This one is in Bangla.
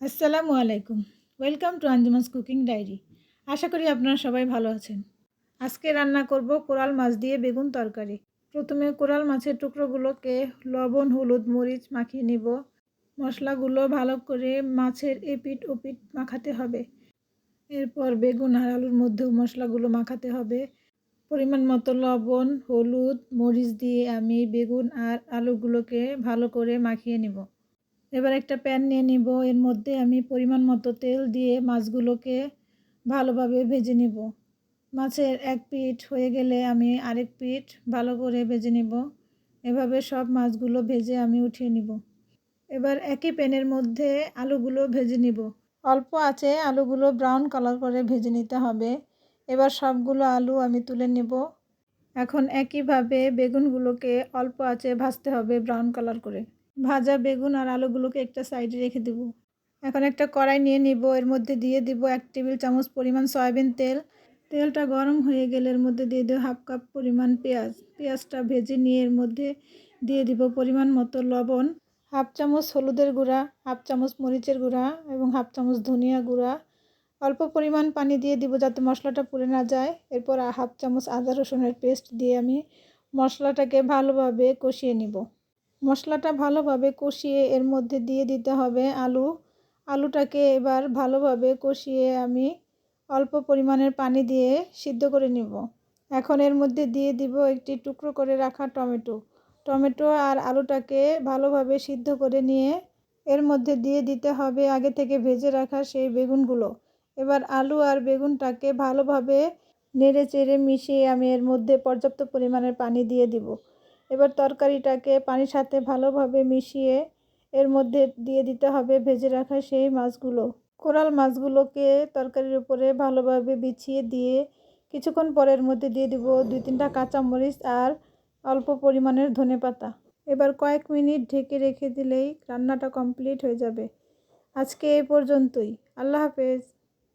আসসালামু আলাইকুম। Welcome to Anjuman's cooking diary. আশা করি আপনারা সবাই ভালো আছেন। আজকে রান্না করব কোরাল মাছ দিয়ে বেগুন তরকারি। প্রথমে কোরাল মাছের টুকরোগুলোকে লবণ, হলুদ, মরিচ মাখিয়ে নিব। মশলাগুলো ভালো করে মাছের এপিঠ ওপিঠ মাখাতে হবে। এরপর বেগুন আর আলুর মধ্যেও মশলাগুলো মাখাতে হবে। পরিমাণ মতো লবণ, হলুদ, মরিচ দিয়ে আমি বেগুন আর আলুগুলোকে ভালো করে মাখিয়ে নিব। এবার একটা প্যান নিয়ে নিব। এর মধ্যে আমি পরিমাণ মতো তেল দিয়ে মাছগুলোকে ভালোভাবে ভেজে নিব। মাছের এক পিঠ হয়ে গেলে আমি আরেক পিঠ ভালো করে ভেজে নিব। এভাবে সব মাছগুলো ভেজে আমি উঠিয়ে নিব। এবার একই প্যানের মধ্যে আলুগুলো ভেজে নিব। অল্প আঁচে আলুগুলো ব্রাউন কালার করে ভেজে নিতে হবে। এবার সবগুলো আলু আমি তুলে নেব। এখন একইভাবে বেগুনগুলোকে অল্প আঁচে ভাজতে হবে ব্রাউন কালার করে। ভাজা বেগুন আর আলুগুলোকে একটা সাইডে রেখে দেব। এখন একটা কড়াই নিয়ে নিব। এর মধ্যে দিয়ে দিব 1 টেবিল চামচ পরিমাণ সয়াবিন তেল। তেলটা গরম হয়ে গেলে এর মধ্যে দিয়ে দেব 1/2 কাপ পরিমাণ পেঁয়াজ। পেঁয়াজটা ভেজে নিয়ে এর মধ্যে দিয়ে দিব পরিমাণ মতো লবণ, 1/2 চামচ হলুদের গুঁড়া, 1/2 চামচ মরিচের গুঁড়া এবং 1/2 চামচ ধনিয়া গুঁড়া। অল্প পরিমাণ পানি দিয়ে দিব যাতে মশলাটা পুড়ে না যায়। এরপর 1/2 চামচ আদা রসুনের পেস্ট দিয়ে আমি মশলাটাকে ভালোভাবে কষিয়ে নিব। মশলাটা ভালোভাবে কষিয়ে এর মধ্যে দিয়ে দিতে হবে আলুটাকে এবার ভালোভাবে কষিয়ে আমি অল্প পরিমাণের পানি দিয়ে সিদ্ধ করে নিব। এখন এর মধ্যে দিয়ে দিব একটি টুকরো করে রাখা টমেটো আর আলুটাকে ভালোভাবে সিদ্ধ করে নিয়ে এর মধ্যে দিয়ে দিতে হবে আগে থেকে ভেজে রাখা সেই বেগুনগুলো। এবার আলু আর বেগুনটাকে ভালোভাবে নেড়ে চেড়ে মিশিয়ে আমি এর মধ্যে পর্যাপ্ত পরিমাণের পানি দিয়ে দিব। এবার তরকারিটাকে পানির সাথে ভালোভাবে মিশিয়ে এর মধ্যে দিয়ে দিতে হবে ভেজে রাখা সেই মাছগুলো। কোরাল মাছগুলোকে তরকারির উপরে ভালোভাবে বিছিয়ে দিয়ে কিছুক্ষণ পরের মধ্যে দিয়ে দিব 2-3টা কাঁচামরিচ আর অল্প পরিমাণের ধনেপাতা। এবার কয়েক মিনিট ঢেকে রেখে দিলেই রান্নাটা কমপ্লিট হয়ে যাবে। আজকে এই পর্যন্তই। আল্লাহ হাফেজ।